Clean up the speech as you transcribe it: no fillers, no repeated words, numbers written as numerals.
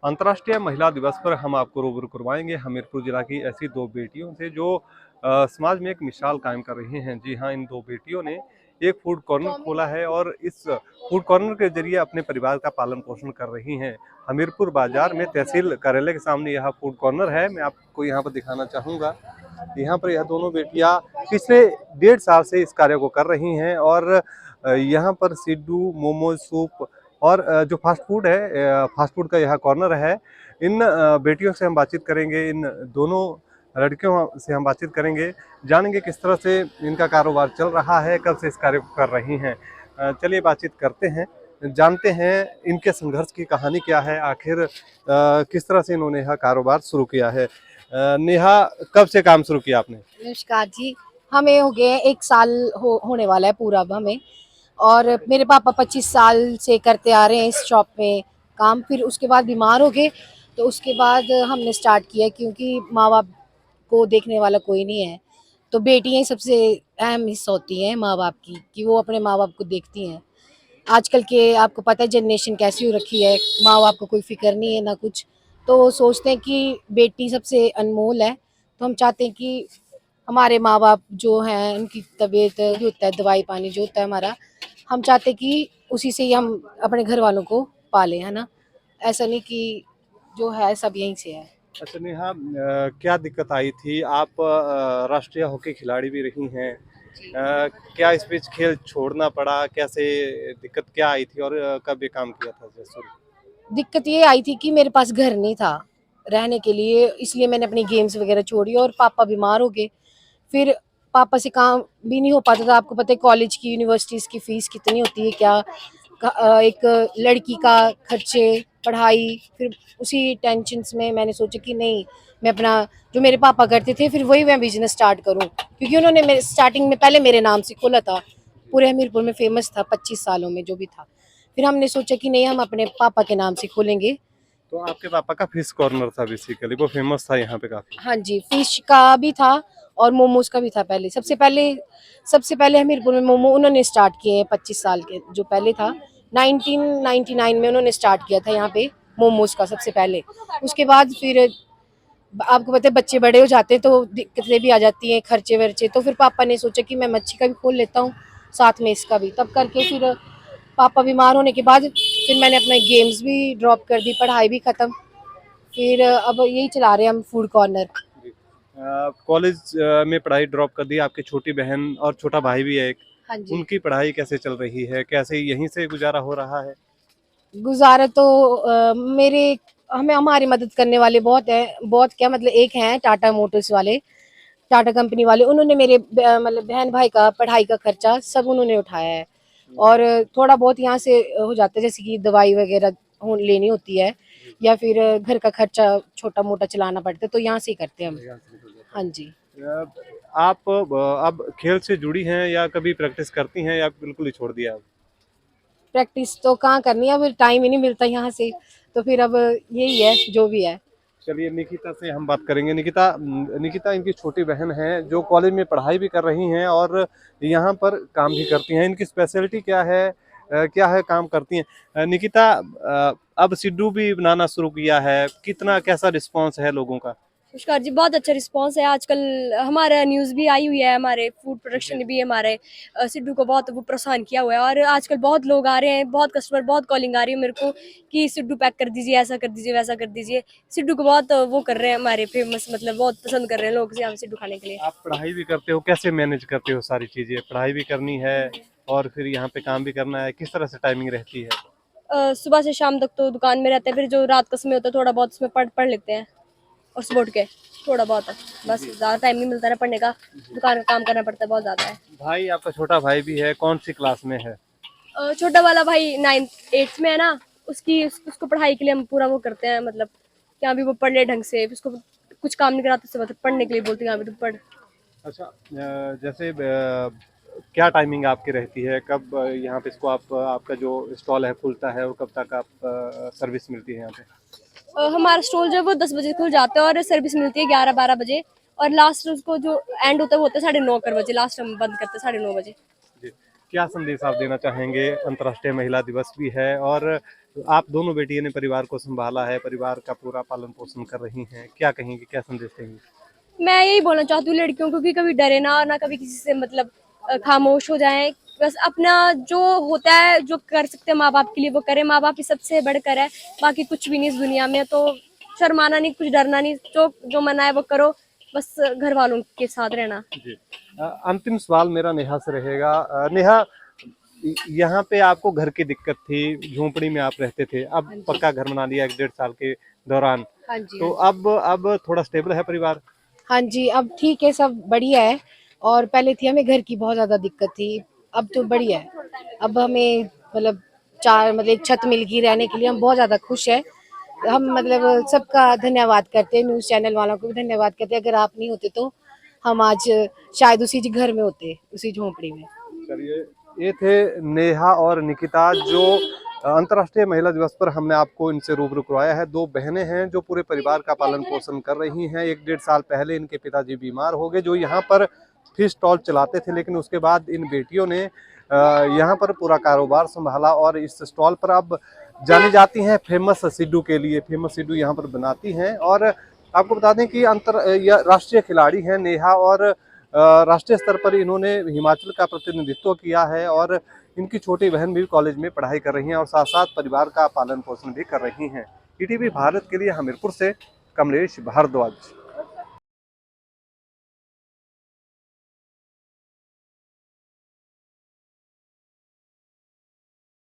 अंतर्राष्ट्रीय महिला दिवस पर हम आपको रूबरू करवाएंगे हमीरपुर जिला की ऐसी दो बेटियों से जो समाज में एक मिसाल कायम कर रही हैं। जी हाँ, इन दो बेटियों ने एक फूड कॉर्नर खोला है और इस फूड कॉर्नर के जरिए अपने परिवार का पालन पोषण कर रही हैं। हमीरपुर बाजार में तहसील कार्यालय के सामने यह फूड कॉर्नर है। मैं आपको यहाँ पर दिखाना चाहूँगा। यहाँ पर यह दोनों बेटियाँ पिछले 1.5 साल से इस कार्य को कर रही हैं और यहाँ पर सिड्डू, मोमोज, सूप और जो फास्ट फूड का यह कॉर्नर है। इन बेटियों से हम बातचीत करेंगे, इन दोनों लड़कियों से हम बातचीत करेंगे, जानेंगे किस तरह से इनका कारोबार चल रहा है, कब से इस कार्य को कर रही हैं। चलिए बातचीत करते हैं, जानते हैं इनके संघर्ष की कहानी क्या है, आखिर किस तरह से इन्होंने यह कारोबार शुरू किया है। नेहा, कब से काम शुरू किया आपने? नमस्कार जी। हमें हो गए 1 साल होने वाला है पूरा अब हमें। और मेरे पापा 25 साल से करते आ रहे हैं इस शॉप में काम। फिर उसके बाद बीमार हो गए तो उसके बाद हमने स्टार्ट किया, क्योंकि माँ बाप को देखने वाला कोई नहीं है। तो बेटियां ही सबसे अहम हिस्सा होती हैं माँ बाप की, कि वो अपने माँ बाप को देखती हैं। आजकल के आपको पता है जनरेशन कैसी हो रखी है, माँ बाप को कोई फिक्र नहीं है ना कुछ। तो वो सोचते हैं कि बेटी सबसे अनमोल है। तो हम चाहते हैं कि हमारे माँ बाप जो हैं उनकी तबीयत जो होता है, दवाई पानी जो होता है हमारा, हम चाहते हैं कि उसी से ही हम अपने घर वालों को पालें, है ना। ऐसा नहीं कि जो है सब यहीं से है। अच्छा नेहा, क्या दिक्कत आई थी? आप राष्ट्रीय हॉकी खिलाड़ी भी रही हैं। क्या इस बीच खेल छोड़ना पड़ा? कैसे दिक्कत क्या आई थी और कब ये काम किया था शुरू? दिक्कत ये आई थी कि मेरे पास घर नहीं था रहने के लिए, इसलिए मैंने अपनी गेम्स वगैरह छोड़ी और पापा बीमार हो गए। फिर पापा से काम भी नहीं हो पाता था। आपको पता है कॉलेज की, यूनिवर्सिटीज़ की फ़ीस कितनी होती है, क्या एक लड़की का खर्चे, पढ़ाई। फिर उसी टेंशन्स में मैंने सोचा कि नहीं, मैं अपना जो मेरे पापा करते थे फिर वही मैं बिज़नेस स्टार्ट करूं, क्योंकि उन्होंने मेरे स्टार्टिंग में पहले मेरे नाम से खोला था। पूरे हमीरपुर में फ़ेमस था 25 सालों में जो भी था। फिर हमने सोचा कि नहीं, हम अपने पापा के नाम से खोलेंगे। तो आपके पापा का फिश कॉर्नर था, बेसिकली वो फेमस था यहाँ पे काफी। हाँ जी, फिश का भी था और मोमोज का भी था पहले। सबसे पहले हमीरपुर में मोमो उन्होंने स्टार्ट किए हैं 25 साल के जो पहले था। 1999 में उन्होंने स्टार्ट किया था यहाँ पे मोमोज का सबसे पहले। उसके बाद फिर आपको पता है बच्चे बड़े हो जाते हैं तो दिक्कतें भी आ जाती हैं, खर्चे वर्चे। तो फिर पापा ने सोचा कि मैं मच्छी का भी खोल लेता हूँ साथ में इसका भी। तब करके फिर पापा बीमार होने के बाद फिर मैंने अपने गेम्स भी ड्रॉप कर दी, पढ़ाई भी ख़त्म। फिर अब यही चला रहे हैं हम फूड कॉर्नर। कॉलेज में पढ़ाई ड्रॉप कर दी, आपकी छोटी बहन और छोटा भाई भी है एक, हाँ जी। उनकी पढ़ाई कैसे चल रही है? कैसे यहीं से गुजारा हो रहा है? गुज़ारा तो मेरे हमें हमारी मदद करने वाले बहुत हैं, बहुत क्या मतलब एक हैं टाटा मोटर्स वाले, टाटा कंपनी वाले। उन्होंने मेरे मतलब बहन भाई का पढ़ाई का खर्चा सब उन्होंने उठाया है। और थोड़ा बहुत यहाँ से हो जाता है, जैसे कि दवाई वगैरह लेनी होती है या फिर घर का खर्चा छोटा मोटा चलाना पड़ता है, तो यहाँ से ही करते हैं हम। हाँ जी। आप अब खेल से जुड़ी हैं या कभी प्रैक्टिस करती हैं या बिल्कुल ही छोड़ दिया? प्रैक्टिस तो कहाँ करनी है, अब टाइम ही नहीं मिलता यहाँ से। तो फिर अब यही है जो भी है। चलिए निकिता से हम बात करेंगे। निकिता, निकिता इनकी छोटी बहन है जो कॉलेज में पढ़ाई भी कर रही हैं और यहाँ पर काम भी करती हैं। इनकी स्पेशलिटी क्या है, क्या है काम करती हैं? निकिता, अब सिड्डू भी बनाना शुरू किया है, कितना कैसा रिस्पांस है लोगों का? नमस्कार जी, बहुत अच्छा रिस्पांस है। आजकल हमारा न्यूज़ भी आई हुई है, हमारे फूड प्रोडक्शन ने भी हमारे सिड्डू को बहुत वो प्रोत्साहन किया हुआ है। और आजकल बहुत लोग आ रहे हैं, बहुत कस्टमर, बहुत कॉलिंग आ रही है मेरे को कि सिड्डू पैक कर दीजिए, ऐसा कर दीजिए, वैसा कर दीजिए। सिड्डू को बहुत वो कर रहे हैं हमारे फेमस, मतलब बहुत पसंद कर रहे हैं लोग यहाँ सिड्डू खाने के लिए। आप पढ़ाई भी करते हो, कैसे मैनेज करते हो सारी चीजें? पढ़ाई भी करनी है और फिर यहाँ पे काम भी करना है, किस तरह से टाइमिंग रहती है? सुबह से शाम तक तो दुकान में रहते हैं, फिर जो रात का समय होता है थोड़ा बहुत उसमें पढ़ पढ़ लेते हैं। और सुबह उठ के थोड़ा बहुत है, बस ज़्यादा टाइम नहीं मिलता ना पढ़ने का, दुकान का काम करना पड़ता है बहुत ज़्यादा है। भाई, आपका छोटा भाई भी है, कौन सी क्लास में है? छोटा वाला भाई 9th 8th में है ना, उसको पढ़ाई के लिए हम पूरा वो करते हैं, मतलब कि अभी वो पढ़ ले ढंग से। उसको कुछ काम नहीं कराते, मतलब पढ़ने के लिए बोलते हैं अभी तो पढ़। अच्छा, जैसे क्या टाइमिंग आपकी रहती है? कब यहाँ पे इसको आप आपका जो स्टॉल है खुलता है और कब तक आप सर्विस मिलती है यहाँ पे? हमारा स्टॉल जो है वो 10 बजे खुल जाता है और सर्विस मिलती है 11-12 बजे। और लास्ट उसको जो एंड होता है वो होता है 9:30 बजे, लास्ट हम बंद करते हैं 9:30 बजे। जी। क्या संदेश आप देना चाहेंगे? अंतर्राष्ट्रीय महिला दिवस भी है और तो आप दोनों बेटियों ने परिवार को संभाला है, परिवार का पूरा पालन पोषण कर रही हैं, क्या कहेंगी, क्या संदेश देंगी? मैं यही बोलना चाहती हूँ लड़कियों को कि कभी डरे ना, और ना कभी किसी से मतलब खामोश हो जाएं। बस अपना जो होता है, जो कर सकते हैं माँ बाप के लिए वो करें। माँ बाप ही सबसे बढ़कर है, बाकी कुछ भी नहीं इस दुनिया में। तो शर्माना नहीं, कुछ डरना नहीं, जो जो मना है वो करो, बस घर वालों के साथ रहना। जी। अंतिम सवाल मेरा नेहा से रहेगा। नेहा, यहाँ पे आपको घर की दिक्कत थी, झोंपड़ी में आप रहते थे, अब हाँ जी। पक्का घर बना लिया 1 डेढ़ साल के दौरान, हाँ जी, तो हाँ जी। अब थोड़ा स्टेबल है परिवार? हाँ जी, अब ठीक है, सब बढ़िया है। और पहले थी हमें घर की बहुत ज़्यादा दिक्कत थी, अब तो बढ़िया है। अब हमें मतलब एक छत मिल गई रहने के लिए, हम बहुत ज़्यादा खुश हैं। हम मतलब सबका धन्यवाद करते हैं, न्यूज़ चैनल वालों को भी धन्यवाद करते हैं। अगर आप नहीं होते तो हम आज शायद उसी घर में होते, उसी झोंपड़ी में। चलिए, ये थे नेहा और निकिता, जो अंतर्राष्ट्रीय महिला दिवस पर हमने आपको इनसे रूबरू करवाया है। 2 बहनें हैं जो पूरे परिवार का पालन पोषण कर रही हैं। 1 डेढ़ साल पहले इनके पिताजी बीमार हो गए, जो यहाँ पर फिश स्टॉल चलाते थे, लेकिन उसके बाद इन बेटियों ने यहाँ पर पूरा कारोबार संभाला और इस स्टॉल पर अब जानी जाती हैं फेमस सिड्डू के लिए। फेमस सिड्डू यहाँ पर बनाती हैं। और आपको बता दें कि राष्ट्रीय खिलाड़ी हैं नेहा, और राष्ट्रीय स्तर पर इन्होंने हिमाचल का प्रतिनिधित्व किया है, और इनकी छोटी बहन भी कॉलेज में पढ़ाई कर रही हैं और साथ साथ परिवार का पालन पोषण भी कर रही हैं। ईटीवी भारत के लिए हमीरपुर से कमलेश भारद्वाज।